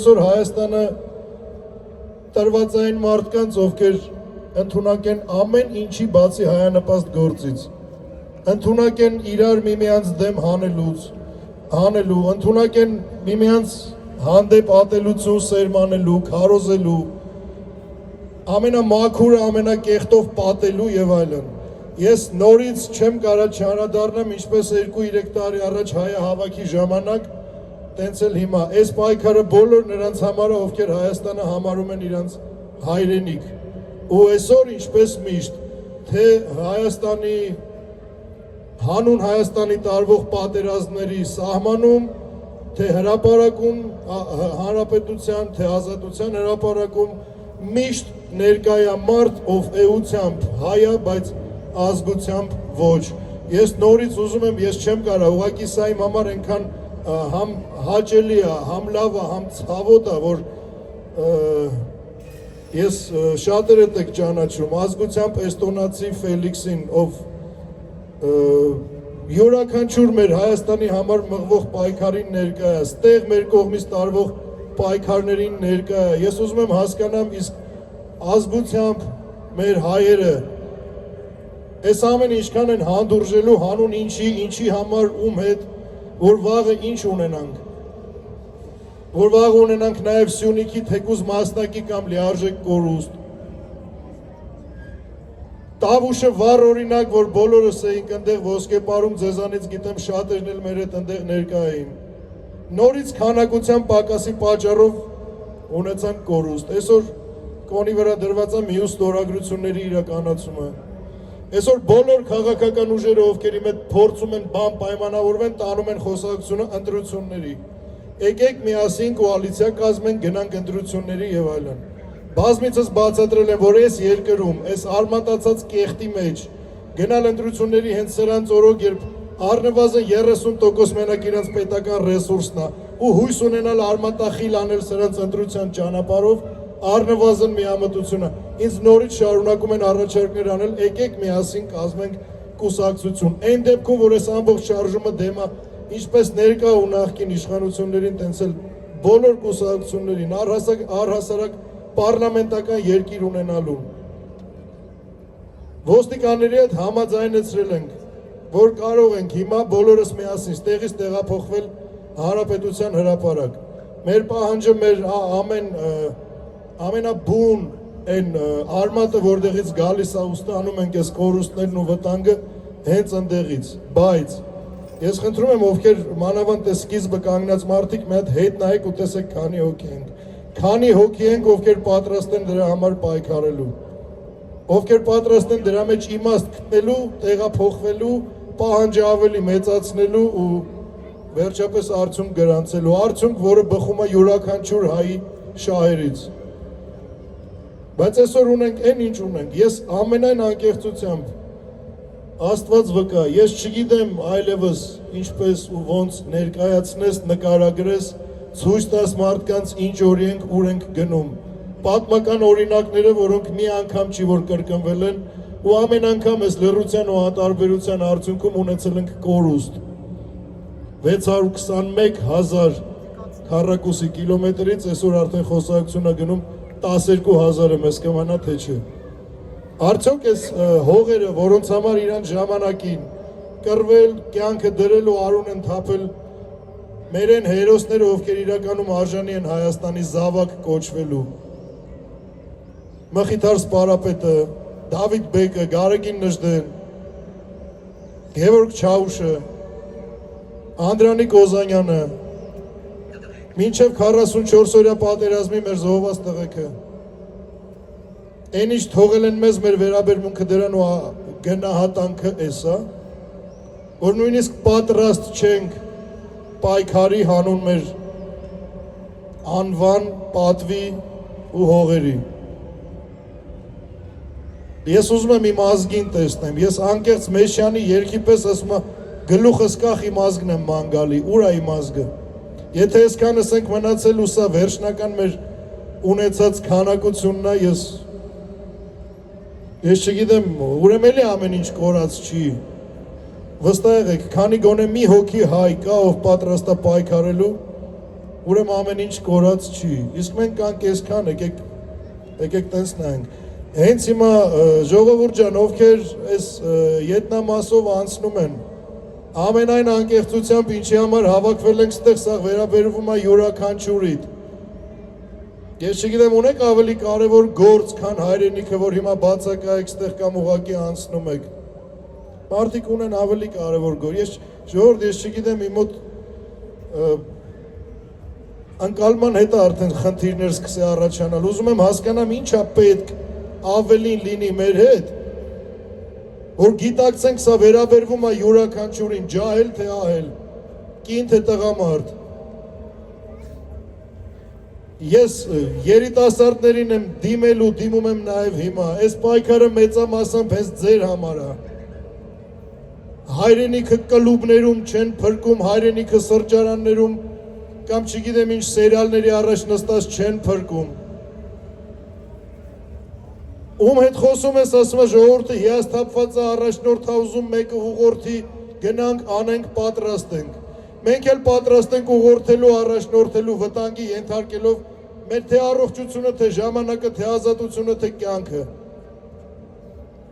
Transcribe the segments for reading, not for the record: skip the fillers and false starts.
այսօր Հայաստանը տրված այն մարդկանց, ովքեր ընդունակ են ամեն ինչի բացի հայանպաստ գործից, ընդունակ են իրար միմյանց դեմ հանելու, ընդունակ են միմյանց հանդեպ ատելություն սերմանելու, քարոզելու, ամենամաքուրը ամենակեղտով պատելու եւ այլն։ Ես նորից չեմ կարող չանդրադառնամ ինչպես 2-3 տարի առաջ հայահավաքի ժամանակ, տենց էլ հիմա այս պայքարը բոլոր նրանց համար է, ովքեր Հայաստանը համարում են իրենց հայրենիք։ Ու այսօր ինչպես միշտ, թե Հայաստանի հանուն Հայաստանի տարվող պատերազմների սահմանում, թե հրապարակում հանրապետության, թե ազատության հրապարակում միշտ ներկայա մարդ, ով էությամբ հայ է, բայց ազգությամբ ոչ։ Ես նորից ուզում եմ, ես չեմ կարող, ուղղակի սա իմ համար այնքան համ հաճելի է, համ լավ է, համ ցավոտ է, որ ես շատերդ եք ճանաչում, ազգությամբ էստոնացի Ֆելիքսին, ով յուրաքանչյուր մեր Հայաստանի համար մղվող պայքարին ներկա է, ստեղ մեր կողմից տարվող պայքարներին ներկա է։ Ես ուզում եմ հասկանամ, իսկ ազգությամբ մեր հայերը այս ամեն ինչքան են հանդուրժելու, հանուն ինչի համար ում հետ, որ վաղը ինչ ունենանք, որ վաղ ունենանք նաև Սյունիքի թեկուզ մասնակի կամ լիարժեք կորուստ։ Տավուշը վառ օրինակ, որ բոլորս էինք ընդեղ ոսկեպարում, ձեզանից գիտեմ շատերն էլ մեր հետ ընդեղ ներկա էին։ Նորից քանակության պակասի պատճառով ունեցանք կորուստ։ Այսօր կոնի վրա դրված է մյուս ստորագրությունների իրականացումը։ Այսօր բոլոր քաղաքական ուժերը, ովքեր իմ հետ փորձում են բան պայմանավորվեն, տանում են խոսակցությունը ընտրությունների։ Եկեք միասին կոալիցիա կազմենք, գնանք ընտրությունների եւ այլն։ Բազմիցս բացատրել եմ, որ այս երկրում, այս արմատացած կեղտի մեջ գնալ ընտրությունների հենց սրանց օրոք, երբ առնվազն 30% մենակ իրենց պետական ռեսուրսն է, ու հույս ունենալ արմատախիլ անել սրանց ընտրության ճանապարհով, առնվազն միամտությունը։ Ինձ նորից շարունակում են առաջարկներ անել, եկեք միասին կազմենք կուսակցություն։ Այն դեպքում, որ այս ամբողջ շարժումը դեմ է, ինչպես ներկա ու նախկին իշխանություններին, տենց էլ բոլոր կուսակցություններին, առհասարակ պարլամենտական երկիր ունենալու։ Ոստիկանների հետ համաձայնեցրել ենք, որ կարող ենք հիմա բոլորս միասին ստեղից տեղափոխվել հանրապետության հրապարակ։ Մեր պահանջը, մեր ամենաբուն այն արմատը, որտեղից գալիս է ու ստանում ենք այս կորուստներն ու վտանգը, հենց ընդեղից։ Բայց ես խնդրում եմ, ովքեր մանավանդ սկիզբը կանգնած մարդիկ, մի հատ հետ նայեք ու տեսեք քանի հոգի ենք։ Քանի հոգի ենք, ովքեր պատրաստ են դրա համար պայքարելու, ովքեր պատրաստ են դրա մեջ իմաստ գտնելու, տեղափոխվելու, պահանջը ավելի մեծացնելու ու վերջապես արդյունք գրանցելու, արդյունք, որը բխում է յուրաքանչյուր հայի շահերից։ Բայց այսօր ունենք այն ինչ ունենք, ես ամենայն անկեղծությամբ Աստված վկա, ես չգիտեմ այլևս ինչպես ու ոնց ներկայացնես, նկարագրես, ցույց տաս մարդկանց ինչ օրի ենք, ուր ենք գնում։ Պատմական օրինակները, որոնք մի անգամ չի որ կրկնվել են, ու ամեն անգամ այս լռության ու անտարբերության արդյունքում ունեցել ենք կորուստ։ 621,000 քառակուսի կիլոմետրից այսօր արդեն խոսակցությունը գնում 12,000-ը մեզ կմանա թե չէ։ Արդյոք այս հողերը, որոնց համար իրան ժամանակին կռվել, կյանքը դրել ու արուն են թափել մեր են հերոսները, ովքեր իրականում արժանի են Հայաստանի զավակ կոչվելու։ Մխիթար Սպարապետը, Դավիթ Բեկը, Գարեգին Նժդեն, Գևորգ Չաուշը, Անդրանիկ Օզանյանը, մինչև 44-օրյա պատերազմի մեր զոհված տղեկը, այն ինչ թողել են մեզ մեր վերաբերմունքը դրան ու գնահատանքը էսա, որ նույնիսկ պատրաստ չենք պայքարի հանուն մեր անվան, պատվի ու հողերի։ Ես ուզում եմ իմ ազգին տեսնեմ, ես անկեղծ Մեշյանի երգի պես ասում եմ, գլուխս կախ իմ ազգն եմ ման գալի, ուր է իմ ազգը։ Եթե այսքանս ենք մնացել ու սա վերջնական մեր ունեցած քանակությունն է, ես չգիտեմ, ուրեմն էլի ամեն ինչ կորած չի։ Վստահ եղեք, քանի գոնե մի հոգի հայ կա, ով պատրաստ է պայքարելու, ուրեմն ամեն ինչ կորած չի։ Իսկ մենք կանք այսքան, եկեք տենց նայենք։ Հենց հիմա ժողովուրդ ջան, ովքեր այս ետնամասով անցնում են, ամենայն անկեղծությամբ ինչի համար հավաքվել ենք ստեղ, սա վերաբերվում է յուրաքանչյուրիդ։ Ես չգիտեմ, ունեք ավելի կարևոր գործ, քան հայրենիքը, որ հիմա բացակայեք ստեղ կամ ուղղակի անցնում եք։ Մարդիկ ունեն ավելի կարևոր գործ։ Ես չգիտեմ, իմ մոտ անկալման հետ արդեն խնդիրներ սկսի առաջանալ։ Ուզում եմ հասկանամ ինչա պետք ավելին լինի մեր հետ, որ գիտակցենք սա վերաբերվում է յուրաքանչյուրին, ջահել թե ահել, կին թե տղամարդ։ Ես երիտասարդներին եմ դիմելու, դիմում եմ նաև հիմա, այս պայքարը մեծամասամբ հենց ձեր համար է։ Հայրենիքը կլուբներում չեն փրկում, հայրենիքը սրճարաններում կամ չգիտեմ ինչ սերիալների առաջ նստած չեն փրկում։ Ում հետ խոսում ես, ասում է ժողովուրդը հիասթափված է, առաջնորդը ուզում մեկը ուղղորդի, գնանք, անենք, պատրաստենք։ Մենք էլ պատրաստ ենք ուղղորդելու, առաջնորդելու, վտանգի ենթարկելով մեր թե առողջությունը, թե ժամանակը, թե ազատությունը, թե կյանքը։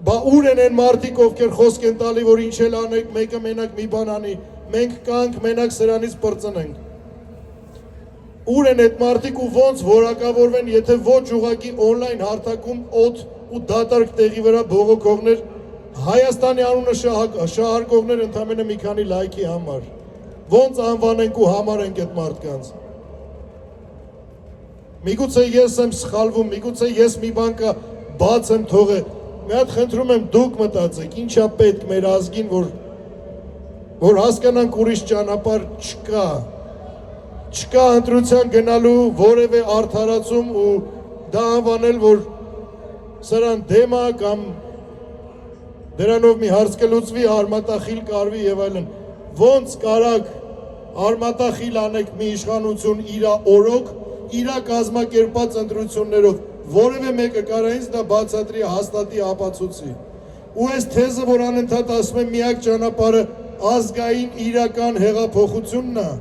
Բա ուր են այն մարդիկ, ովքեր խոսք են տալի, որ ինչ էլ անենք, մեկը մենակ մի բան անի, մենք կանք մենակ սրանից պրծնենք։ Ուր են այդ մարդիկ ու ոնց որակավորվեն, եթե ոչ ուղղակի օնլայն հարթակում օդ ու դատարկ տեղի վրա բողոքողներ, Հայաստանի անունը շահարկողներ ընդամենը մի քանի լայքի համար։ Ոնց անվանենք ու համարենք այդ մարդկանց։ Միգուցե ես եմ սխալվում, միգուցե ես մի բան կա բաց եմ թողել։ Մի հատ խնդրում եմ դուք մտածեք, ինչա պետք մեր ազգին, որ հասկանանք ուրիշ ճանապարհ չկա։ Չկա ընտրության գնալու որևէ արդարացում ու դա անվանել, որ սրան դեմա կամ դրանով մի հարց կլուծվի, արմատախիլ կարվի եւ այլն։ Ոնց կարակ արմատախիլ անեք մի իշխանություն իրա օրոք, իրա կազմակերպած ընտրություններով, որևէ մեկը կարա ինձ դա բացատրի, հաստատի, ապացուցի։ Ու այս թեզը, որ անընդհատ ասում եմ միակ ճանապարհը ազգային իրական հեղափոխությունն է,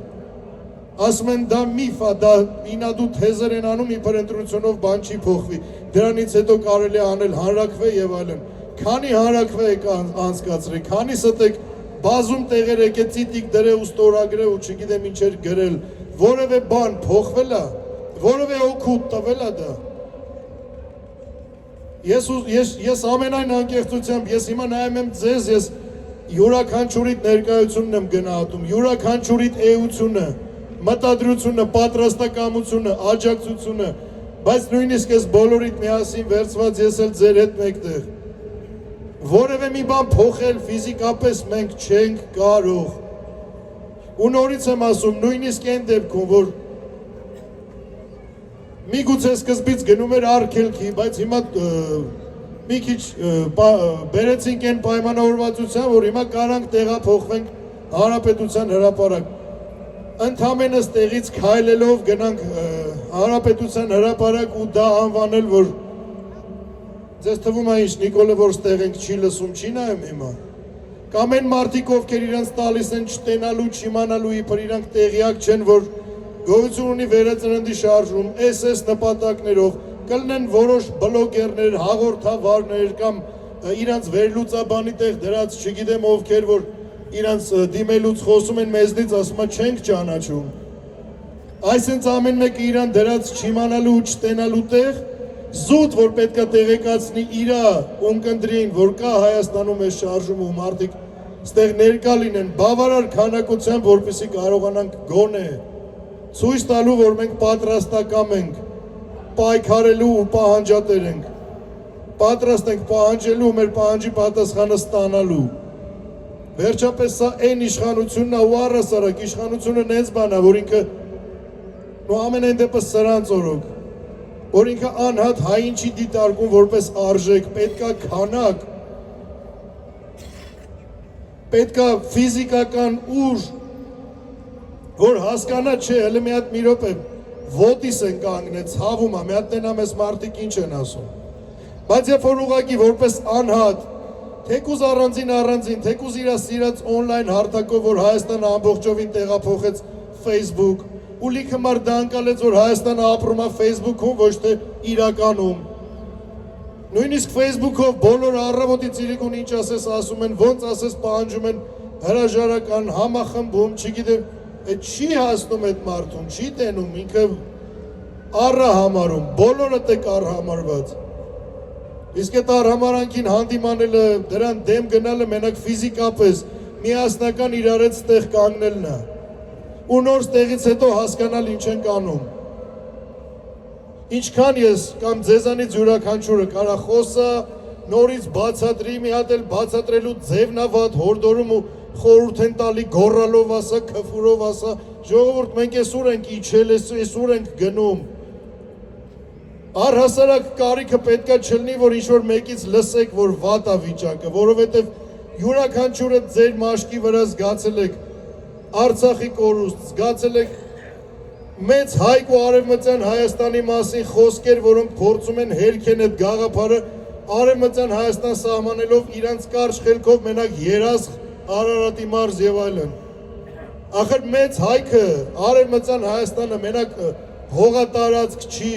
ասում են դա միֆ է, դա ինադու թեզեր են անում, իբր ընտրությունով բան չի փոխվի, դրանից հետո կարելի է անել հանրաքվե եւ այլն։ Քանի հանրաքվե եք անցկացրել, քանի ստեք բազում տեղեր եկեք ծիտիկ դրե ու ստորագրե ու չգիտեմ ինչեր գրել, որևէ բան փոխվել է, որևէ օգուտ տվել է դա։ Ես ամենայն անկեղծությամբ, ես հիմա նայում եմ ձեզ, ես յուրաքանչյուրիդ ներկայությունն եմ գնահատում, յուրաքանչյուրիդ էությունը, մտադրությունը, պատրաստակամությունը, աջակցությունը, բայց նույնիսկ այս բոլորիդ միասին վերցված ես էլ ձեր հետ մեկտեղ։ Որևէ մի բան փոխել ֆիզիկապես մենք չենք կարող։ Ու նորից եմ ասում, նույնիսկ այն դեպքում, որ միգուցե սկզբից գնում էր արգելքի, բայց հիմա մի քիչ բերեցինք այն պայմանավորվածության, որ հիմա կարանք տեղափոխվենք Հանրապետության հրապարակ։ Ընդհանրապես տեղից քայլելով գնանք Հանրապետության հրապարակ ու դա անվանել, որ ձեզ թվում է ինչ Նիկոլը, որ ստեղ ենք չի լսում, չի նայում հիմա։ Կամ այն մարդիկ, ովքեր իրենց տալիս են չտենալու, չիմանալու, իբր իրանք տեղյակ չեն, որ գոյություն ունի վերածննդի շարժում, SS նպատակներով, կլինեն որոշ բլոգերներ, հաղորդավարներ կամ իրանց վերլուծաբանի տեղ դրած, չգիտեմ ովքեր, որ իրանց դիմելուց խոսում են մեզնից, ասում է չենք ճանաչում։ Այսինքն ամեն մեկը իրան դրած չիմանալու ու չտենալու տեղ, զուտ, որ պետքա տեղեկացնի իրա ունկնդրին, որ կա Հայաստանում այս շարժումը ու մարդիկ ստեղ ներկա լինեն, բավարար քանակությամբ, որպեսզի կարողանանք գոնե ցույց տալու, որ մենք պատրաստակամ ենք, պայքարելու ու պահանջատեր ենք, պատրաստ ենք պահանջելու ու մեր պահանջի պատասխանը ստանալու։ Վերջապես սա այն իշխանությունն է ու առհասարակ իշխանությունը նենց բան է, որ ինքը ամենայն դեպս սրանց օրոք, որ ինքը անհատ հային չի դիտարկում որպես արժեք, պետքա քանակ, պետքա ֆիզիկական ուժ, որ հասկանա չէ, հələ մի հատ մի րոպե ոտիս են կանգնել, ցավում է, մի հատ տենամ ես մարդիկ ինչ են ասում։ Բայց երբ որ ուղղակի որպես անհատ, թեկուզ առանձին, թեկուզ իր սիրած օնլայն հարթակով, որ Հայաստանը ամբողջովին տեղափոխեց Facebook, ու լիքը մարդ դա անցալեց, որ Հայաստանը ապրում է Facebook-ում, ոչ թե իրականում։ Նույնիսկ Facebook-ով բոլոր առավոտից իրիկուն ինչ ասես ասում են, ոնց ասես պահանջում են հրաժարական, համախմբում, չգիտեմ, այդ չի հասնում այդ մարդուն, չի տենում, ինքը առը համարում, բոլորը տեք առ համարված։ Իսկ այդ առհամարանքին հանդիմանելը, դրան դեմ գնալը մենակ ֆիզիկապես միասնական իրարից տեղ կանգնելն է։ Ու նոր տեղից հետո հասկանալ ինչ ենք անում։ Ինչքան ես կամ ձեզանից յուրաքանչյուրը կարա խոսա, նորից բացատրի, մի հատ էլ բացատրելու ձևն է վատ, հորդորում ու խորհուրդ են տալի, գոռալով ասա, քֆուրով ասա, ժողովուրդ մենք այսօր ենք իջել, այսօր ենք գնում։ Առհասարակ կարիքը պետքա չլինի, որ ինչ-որ մեկից լսեք, որ վատ է վիճակը, որովհետև յուրաքանչյուրը ձեր մաշկի վրա զգացել եք Արցախի կորուստ, զգացել եք մեծ հայք ու արևմտյան Հայաստանի մասին խոսքեր, որոնք փորձում են հերքեն այդ գաղափարը արևմտյան Հայաստան սահմանելով իրանց կարճ խելքով մենակ երազ Արարատի մարզ եւ այլն։ Ախր մեծ հայքը արևմտյան Հայաստանը մենակ հողատարածք չի։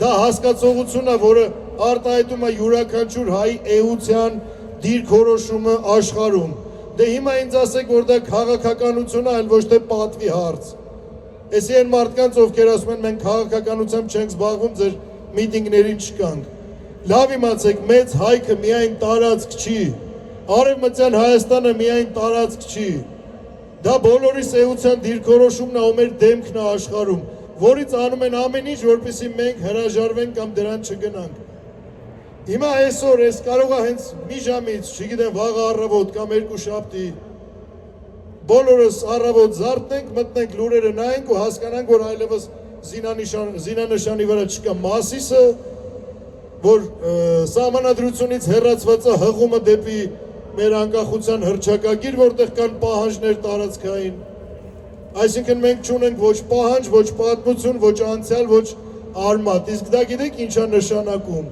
Դա հասկացողություն է, որը արտահայտում է յուրաքանչյուր հայի էության դիրքորոշումը աշխարհում։ Դե հիմա ինձ ասեք, որ դա քաղաքականություն է, այլ ոչ թե պատվի հարց։ Էսի են մարդկանց, ովքեր ասում են, մենք քաղաքականությամբ չենք զբաղվում, ձեր միտինգներին չկանք։ Լավ իմացեք, մեծ հայքը միայն տարածք չի, արևմտյան Հայաստանը միայն տարածք չի։ Դա բոլորիս էության դիրքորոշումն է ու մեր դեմքն է աշխարհում, որից անում են ամեն ինչ, որպեսզի մենք հրաժարվենք կամ դրան չգնանք։ Հիմա այսօր ես կարող է հենց մի ժամից, չգիտեմ, վաղը առավոտ կամ երկուշաբթի բոլորս առավոտ զարթնենք, մտնենք լուրերը նայենք ու հասկանանք, որ այլևս զինանշանի վրա չկա Մասիսը, որ սահմանադրությունից հեռացված է հղումը դեպի մեր անկախության հռչակագիր, որտեղ կան պահանջներ տարածքային։ Այսինքն մենք չունենք ոչ պահանջ, ոչ պատմություն, ոչ անցյալ, ոչ արմատ։ Իսկ դա գիտեք ինչ է նշանակում,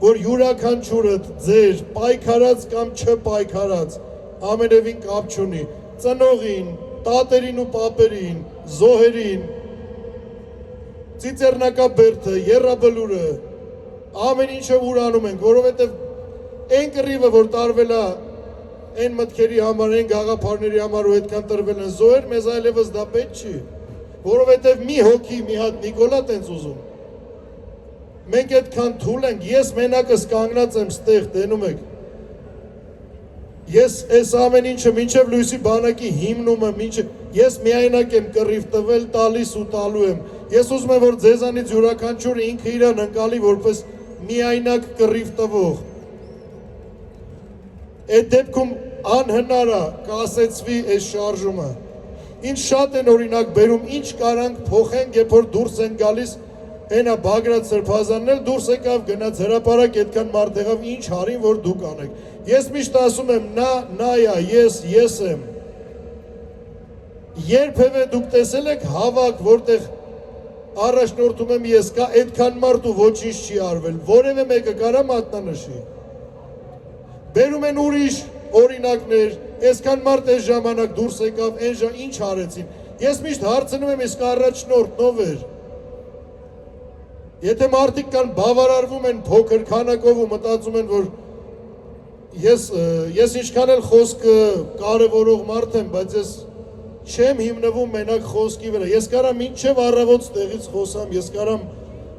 որ յուրաքանչյուրը ձեր պայքարած կամ չպայքարած ամենևին կապ չունի, ծնողին, տատերին ու պապերին, զոհերին, ծիծեռնակաբերդը, եռաբլուրը, ամեն ինչը ուրանում ենք, որովհետև այն կռիվը, որ տարվել է այն մտքերի համար, այն գաղափարների համար ու այդքան տրվել են զոհեր, մեզ այլևս դա պետք չի, որովհետև մի հոգի, մի հատ Նիկոլա տենց ուզում։ Մենք այդքան թույլ ենք, ես մենակս կանգնած եմ ստեղ, տենում եք։ Ես այս ամեն ինչը մինչև լույսի բանակի հիմնումը, ես միայնակ եմ կռիվ տվել, տալիս ու տալու եմ։ Ես ուզում եմ, որ ձեզանից յուրաքանչյուրը ինքը իրան ընկալի որպես միայնակ կռիվ տվող։ Այդ դեպքում անհնար է կասեցվի այս շարժումը։ Ինչ շատ են օրինակ բերում, ինչ կարանք փոխենք, երբ որ դուրս են գալիս, այնա Բագրատ Սրբազանն էլ դուրս եկավ, գնաց հրապարակ, այդքան մարդ եղավ, ինչ հարին, որ դուք անեք։ Ես միշտ ասում եմ, նա է, ես եմ։ Երբևէ դուք տեսել եք հավաք, որտեղ առաջնորդում եմ ես, կա այդքան մարդ ու ոչինչ չի արվել, որևէ մեկը կարա մատնանշի։ Բերում են ուրիշ օրինակներ, այսքան մարդ այս ժամանակ դուրս եկավ, ինչ արեցին։ Ես միշտ հարցնում եմ, իսկ առաջնորդն ով էր։ Եթե մարդիկ կան բավարարվում են փոքր քանակով ու մտածում են, որ ես ինչքան էլ խոսքը կարևորող մարդ եմ, բայց ես չեմ հիմնվում մենակ խոսքի վրա։ Ես կարամ մինչև առավոտ տեղից խոսամ, ես կարամ,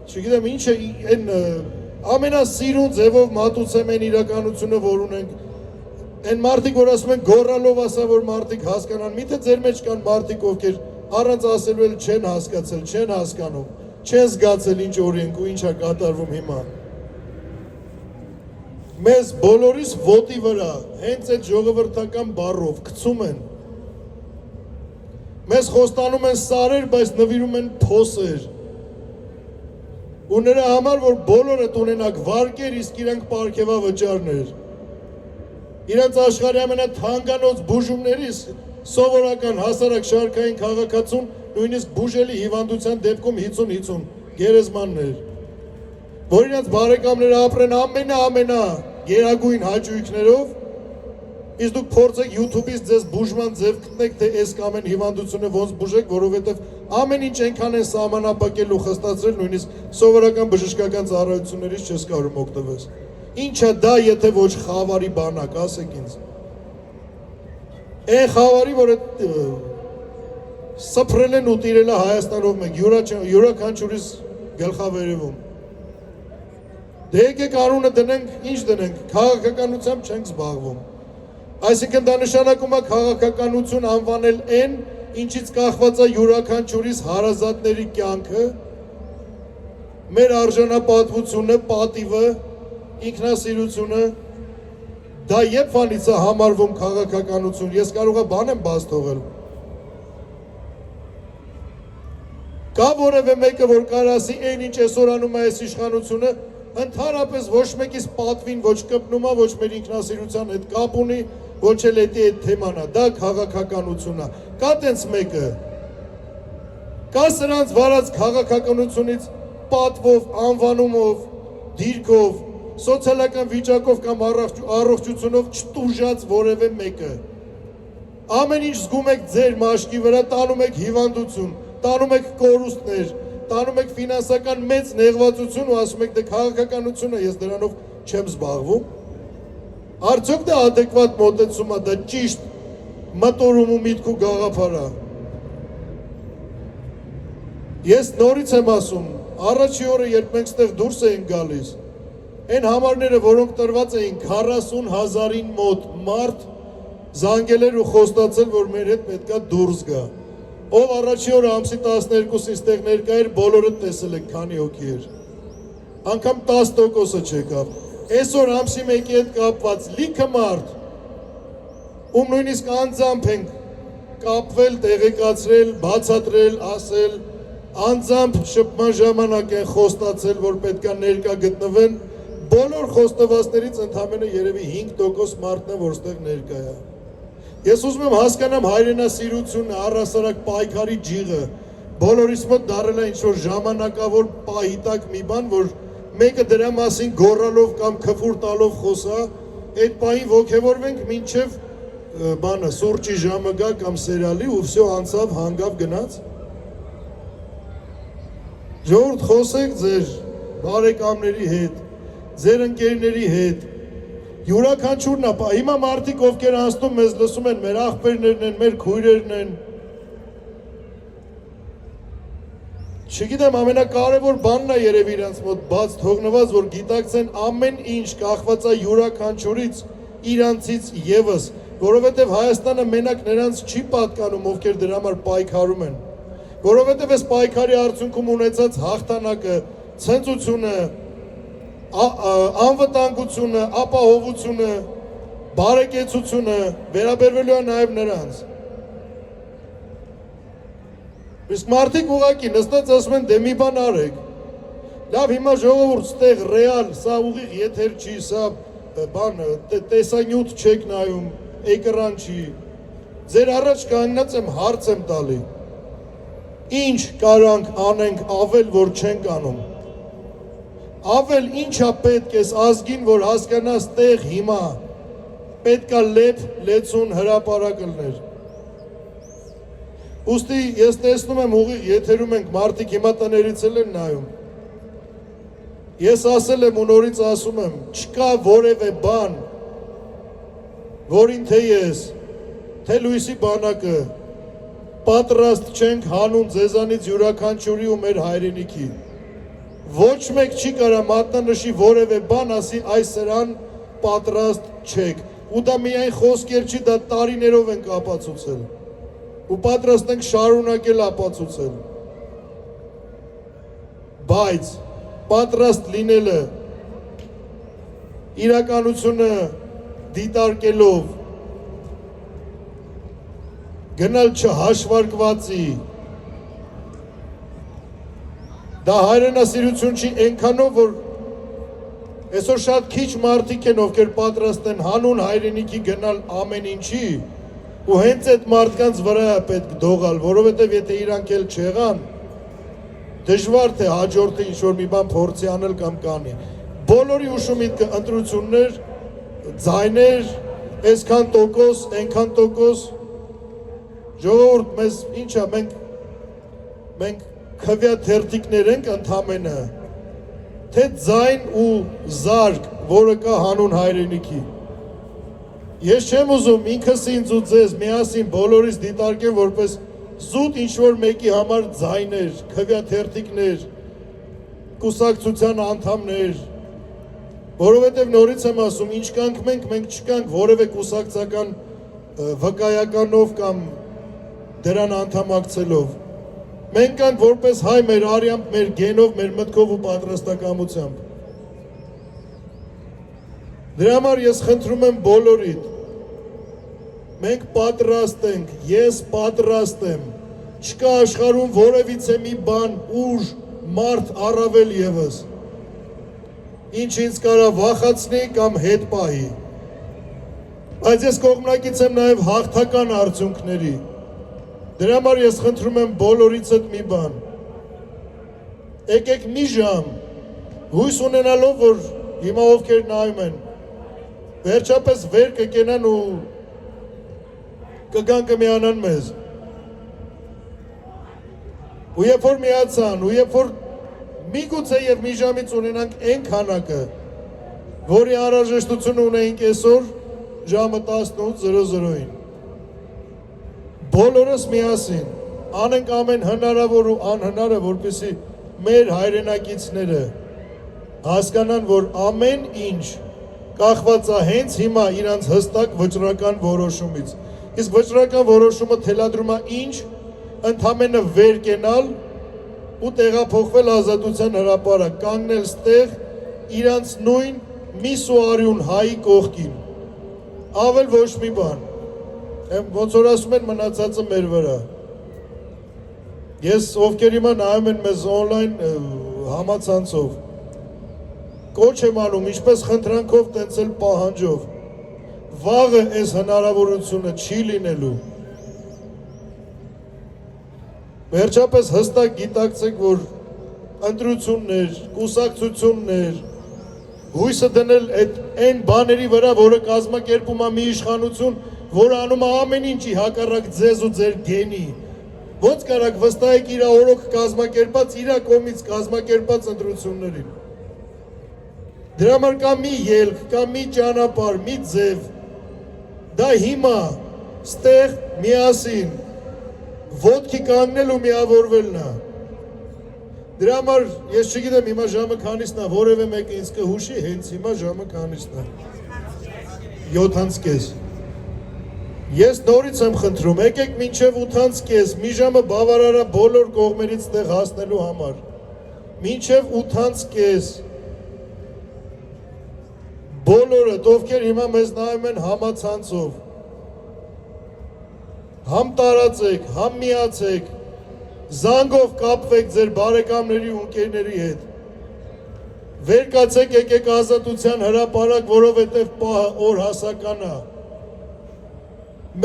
չգիտեմ, ինչ է այն ամենասիրուն ձևով մատուցեմ այն իրականությունը, որ ունենք։ Այն մարդիկ, որ ասում են գոռալով ասա, որ մարդիկ հասկանան, միթե ձեր մեջ կան մարդիկ, ովքեր առանց ասելու էլ չեն հասկացել, չեն հասկանում, չեն զգացել ինչ օրենք ու ինչ է կատարվում հիմա։ Մեզ բոլորիս ոտի վրա հենց այդ ժողովրդական բառով գցում են։ Մեզ խոստանում են սարեր, բայց նվիրում են փոսեր։ Ու նրա համար, որ բոլորդ ունենակ վարկեր, իսկ իրանք պարգևավճարներ։ Իրանց աշխարհի ամենաթանկանոց բուժումներից սովորական հասարակ շարքային քաղաքացուն նույնիսկ բուժելի հիվանդության դեպքում 50-50 գերեզմաններ, որ իրանց բարեկամները ապրեն ամենա գերագույն հաճույքներով Իսկ դուք փորձեք YouTube-ից ձեզ բուժման ձև գտնեք, թե այս կամ այն հիվանդությունը ոնց բուժեք, որովհետև ամեն ինչ այնքան են սահմանափակել ու խստացրել, նույնիսկ սովորական բժշկական ծառայություններից չես կարող օգտվել։ Ինչա դա, եթե ոչ խավարի բանակ, ասեք ինձ։ Այն խավարի, որը սփռել են ու տիրել է Հայաստանով մեկ, յուրաքանչյուրիս գլխավերևում։ Դե եկեք անունը դնենք, ինչ դնենք, քաղաքականությամբ չենք զբաղվում։ Այսինքն դա նշանակում է քաղաքականություն անվանել այն, ինչից կախված է յուրաքանչյուրիս հարազատների կյանքը, մեր արժանապատվությունը, պատիվը, ինքնասիրությունը, դա երբ վանից է համարվում քաղաքականություն, ես կարող եմ բան եմ բաց թողել։ Կա որևէ մեկը, որ կարող ասի, այն ինչ այսօր անում է այս իշխանությունը, ընդհանրապես ոչ մեկից պատվին ոչ կպնում է, ոչ մեր ինքնասիրության հետ կապ ունի, ոչ էլ էդի այդ թեման է, դա քաղաքականություն է։ Կա տենց մեկը, կա սրանց վարած քաղաքականությունից պատվով, անվանումով, դիրքով, սոցիալական վիճակով կամ առողջությունով չտուժած որևէ մեկը։ Ամեն ինչ զգում եք ձեր մաշկի վրա, տանում եք հիվանդություն, տանում եք կորուստներ, տանում եք ֆինանսական մեծ նեղվածություն ու ասում եք դե քաղաքականությունը ես դրանով չեմ զբաղվում։ Արդյոք դա adekvat մոտեցում է, դա ճիշտ մտորում ու միտք ու գաղափար է։ Ես նորից եմ ասում, առաջի օրը երբ մենք ստեղ դուրս էինք գալիս, այն համարները, որոնք տրված էին 40,000-ին մոտ մարդ զանգել էր ու խոստացել, որ մեր հետ պետքա դուրս գա։ Ով առաջի օրը ամսի 12-ին ստեղ ներկա էր, բոլորը տեսել եք քանի հոգի էր։ Անգամ 10%-ը չեկավ։ Այսօր ամսի 1-ի հետ կապված լիքը մարդ, ում նույնիսկ անձամբ ենք կապվել, տեղեկացրել, բացատրել, ասել, անձամբ շփման ժամանակ են խոստացել, որ պետքա ներկա գտնվեն, բոլոր խոստվածներից ընդամենը երևի 5% մարդն է, որ ստեղ ներկա է։ Ես ուզում եմ հասկանամ հայրենասիրությունը, առհասարակ պայքարի ջիղը, բոլորիս մոտ դարել է ինչ-որ ժամանակավոր պահիտակ մի բան, որ մեկը դրա մասին գոռալով կամ քֆուր տալով խոսա, այդ պահին ոգևորվենք մինչև բանը սուրճի ժամը գա կամ սերալի ու վсё անցավ, հանգավ գնաց։ Ժողովուրդ, խոսեք ձեր բարեկամների հետ, ձեր ընկերների հետ, յուրաքանչյուրն է, հիմա մարդիկ ովքեր անցնում մեզ լսում են, մեր աղբերներն են, մեր քույրերն են։ Չգիտեմ, ամենակարևոր բանն է երևի իրենց մոտ բաց թողնված, որ գիտակցեն ամեն ինչ կախված է յուրաքանչյուրից իրանցից ևս, որովհետև Հայաստանը մենակ նրանց չի պատկանում, ովքեր դրա համար պայքարում են, որովհետև այս պայքարի արդյունքում ունեցած հաղթանակը, ցնծությունը, անվտանգությունը, ապահովությունը, բարեկեցությունը վերաբերվելու է նաև նրանց։ Իսկ մարդիկ ուղղակի նստած ասում են դե մի բան արեք։ Լավ, հիմա ժողովուրդ ստեղ ռեալ, սա ուղիղ եթեր չի, սա բան տեսանյութ չեք նայում, էկրան չի։ Ձեր առաջ կանգնած եմ հարց եմ տալի։ Ինչ կարանք անենք ավել, որ չենք անում։ Ավել ինչա պետք է ազգին, որ հասկանաս տեղ հիմա, պետքա լեփ, լեցուն հրապարակ ըլներ։ Ուստի ես տեսնում եմ ուղիղ եթերում ենք մարդիկ հիմա տներից էլ են նայում։ Ես ասել եմ ու նորից ասում եմ, չկա որևէ բան, որին թե ես, թե Լույսի բանակը պատրաստ չենք հանուն ձեզանից յուրաքանչյուրի ու մեր հայրենիքի։ Ոչ մեկ չի կարա մատնանշի որևէ բան ասի այս սրան պատրաստ չեք։ Ու դա միայն խոսքեր չի, դա տարիներով ենք ապացուցել։ Ու պատրաստ ենք շարունակել ապացուցել։ Բայց պատրաստ լինելը իրականությունը դիտարկելով գնալ չհաշվարկվածի դա հայրենասիրություն չի այնքանով, որ այսօր շատ քիչ մարդիկ են, ովքեր պատրաստ են հանուն հայրենիքի գնալ ամեն ինչի ու հենց այդ մարդկանց վրա է պետք դողալ, որովհետև եթե իրանք էլ չեղան, դժվար թե հաջորդը ինչ-որ մի բան փորձի անել կամ կանի։ Բոլորի ուշու միտքը ընտրություններ, ձայներ, այսքան տոկոս, այնքան տոկոս, ժողովուրդ մեզ ինչա, մենք քվյա թերթիկներ ենք ընդամենը, թե ձայն ու զարկ, որը կա հանուն հայրենիքի։ Ես չեմ ուզում ինքս ինձ ու ձեզ միասին բոլորիս դիտարկեմ որպես զուտ ինչ-որ մեկի համար ձայներ, քվյա թերթիկներ, կուսակցության անդամներ, որովհետև նորից եմ ասում, ինչ կանք մենք չկանք որևէ կուսակցական վկայականով կամ դրան անդամակցելով։ Մենք կանք որպես հայ մեր արյամբ, մեր գենով, մեր մտքով ու պատրաստակամությամբ։ Դրա համար ես խնդրում եմ բոլորիդ, մենք պատրաստ ենք, ես պատրաստ եմ, չկա աշխարհում որևիցե մի բան, ուժ, մարդ առավել ևս, ինչ ինձ կարա վախացնի կամ հետ պահի, բայց ես կողմնակից եմ նաև հաղթական արդյունքների, դրա համար ես խնդրում եմ բոլորիցդ մի բան, եկեք մի ժամ, հույս ունենալով, որ հիմա ովքեր նայում են, վերջապես վեր կկենան ու կգան կմիանան մեզ։ Ու երբ որ միացան, ու երբ որ միգուցե եւ մի ժամից ունենանք այն քանակը, որի անհրաժեշտություն ունեինք այսօր ժամը 18:00-ին։ Բոլորս միասին անենք ամեն հնարավոր ու անհնարը, որպեսզի մեր հայրենակիցները հասկանան, որ ամեն ինչ կախված է հենց հիմա իրանց հստակ վճռական որոշումից։ Իսկ վճռական որոշումը թելադրում է ինչ, ընդամենը վեր կենալ ու տեղափոխվել ազատության հրապարակ, կանգնել ստեղ իրանց նույն միս ու արյուն հայի կողքին, ավել ոչ մի բան, ոնց որ ասում են մնացածը մեր վրա։ Ես ովքեր հիմա նայում են մեզ օնլայն համացանցով, կոչ եմ անում, ինչպես խնդրանքով, տենց էլ պահանջով, վաղը այս հնարավորությունը չի լինելու։ Վերջապես հստակ գիտակցեք, որ ընտրություններ, կուսակցություններ, հույսը դնել այն բաների վրա, որը կազմակերպում է մի իշխանություն, որը անում է ամեն ինչի հակառակ ձեզ ու ձեր գենի։ Ոնց կարաք վստահեք իր օրոք կազմակերպած, իր կողմից կազմակերպած ընտրություններին։ Դրա համար կա մի ելք, կա մի ճանապարհ, մի ձև, դա հիմա, ստեղ միասին, ոտքի կանգնել ու միավորվելն է։ Դրա համար ես չգիտեմ հիմա ժամը քանիսն է, որևէ մեկը ինձ կհուշի, հենց հիմա ժամը քանիսն է։ 7:30։ Ես նորից եմ խնդրում, եկեք մինչև 8:30, մի ժամը բավարար է բոլոր կողմերից տեղ հասնելու համար։ Մինչև 8:30 բոլորը, ովքեր հիմա մեզ նայում են համացանցով, համ տարածեք, համ միացեք, զանգով կապվեք ձեր բարեկամների ու ընկերների հետ։ Վեր կացեք, եկեք ազատության հրապարակ, որովհետև պահը օրհասական է։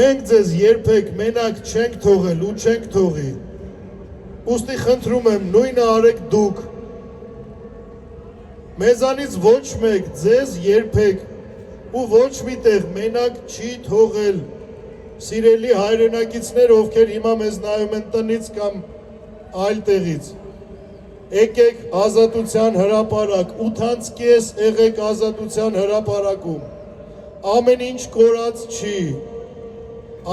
Մենք ձեզ երբեք մենակ չենք թողել ու չենք թողի։ Ուստի խնդրում եմ, նույնը արեք դուք։ Մեզանից ոչ մեկ ձեզ երբեք ու ոչ միտեղ մենակ չի թողել։ Սիրելի հայրենակիցներ, ովքեր հիմա մեզ նայում են տնից կամ այլ տեղից, եկեք ազատության հրապարակ, 8:30 եղեք ազատության հրապարակում, ամեն ինչ կորած չի,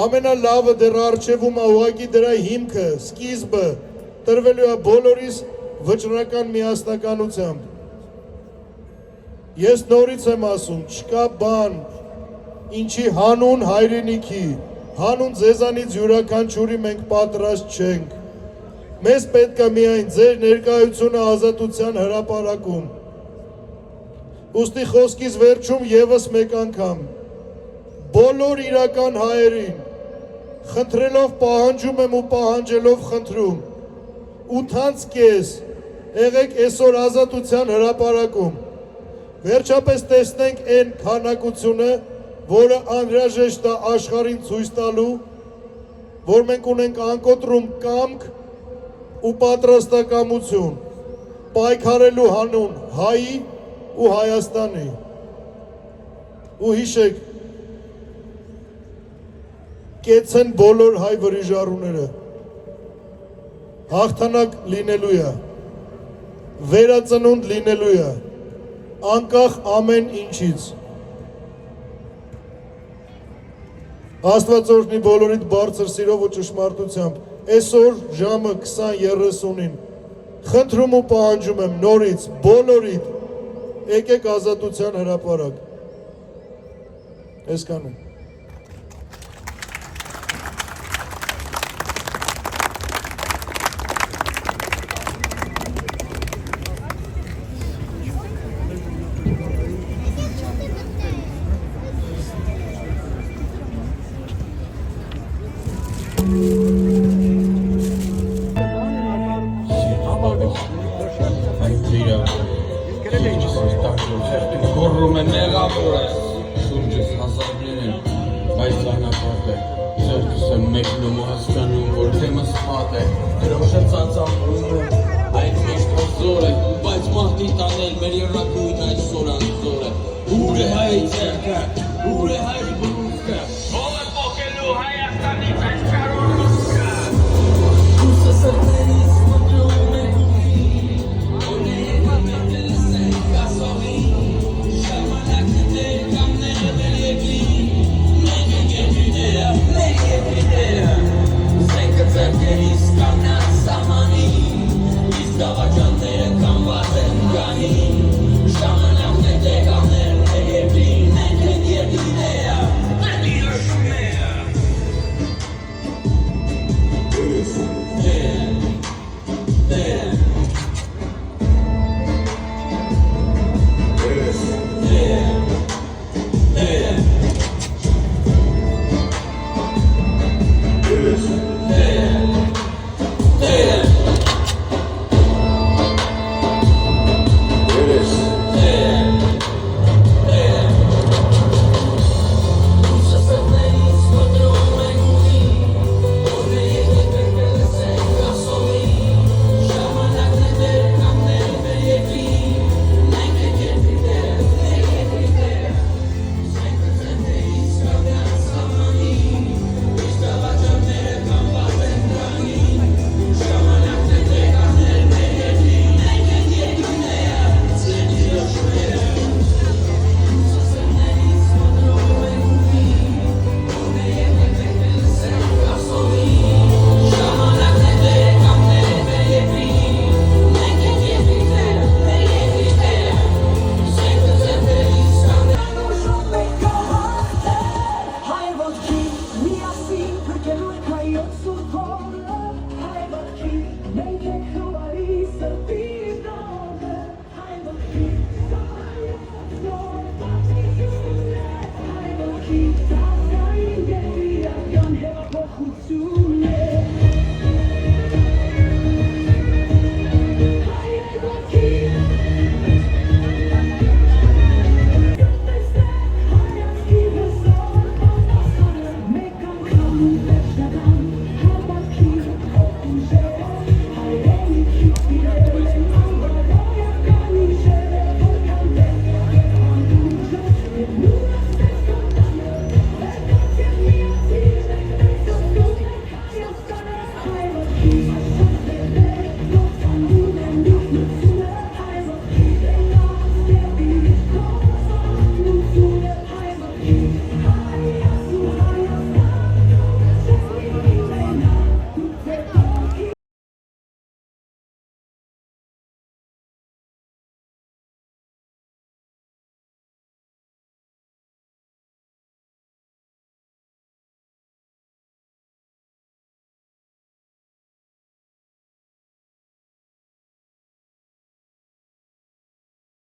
ամենալավը դեռ առջևում է, ուղղակի դրա հիմքը, սկիզբը տրվելու է բոլորիս վճռական միասնականությամբ։ Ես նորից եմ ասում, չկա բան, ինչի հանուն հայրենիքի, հանուն ձեզանից յուրաքանչյուրի մենք պատրաստ չենք։ Մեզ պետք է միայն ձեր ներկայությունը ազատության հրապարակում։ Ուստի խոսքիս վերջում ևս մեկ անգամ, բոլոր իրական հայերին, խնդրելով պահանջում եմ ու պահանջելով խնդրում, 8:30 եղեք այսօր ազատության հրապարակում, վերջապես տեսնենք այն քանակությունը, որը անհրաժեշտ է աշխարհին ցույց տալու, որ մենք ունենք անկոտրում կամք ու պատրաստակամություն, պայքարելու հանուն հայի ու Հայաստանի։ Ու հիշեք, կեցեն բոլոր հայ վրիժառուները, հաղթանակ լինելու է, վերածնունդ լինելու է, անկախ ամեն ինչից։ Աստված օրհնի բոլորիդ բարձր սիրով ու ճշմարտությամբ։ Այսօր ժամը 20:30-ին խնդրում ու պահանջում եմ նորից բոլորիդ եկեք ազատության հրապարակ։ Այսքանում։ Corrume mեղավոր ես, շուրջս հազարներ են, բայց անապատ է, սերտս եմ մեկնում ու հասկանում, որ թեմս պատ է, դրոշը ծանծամում է, այդ միշտ հազոր է, բայց մահտի տանել մեր երակույն այդ սորանձոր է, ուր է հայ ձերքը, ուր է հայ բրուզքը, ով է պոկելու Հայաստանից այս չարորմուսկը, ուսը սրտերից մտրում է Yeah.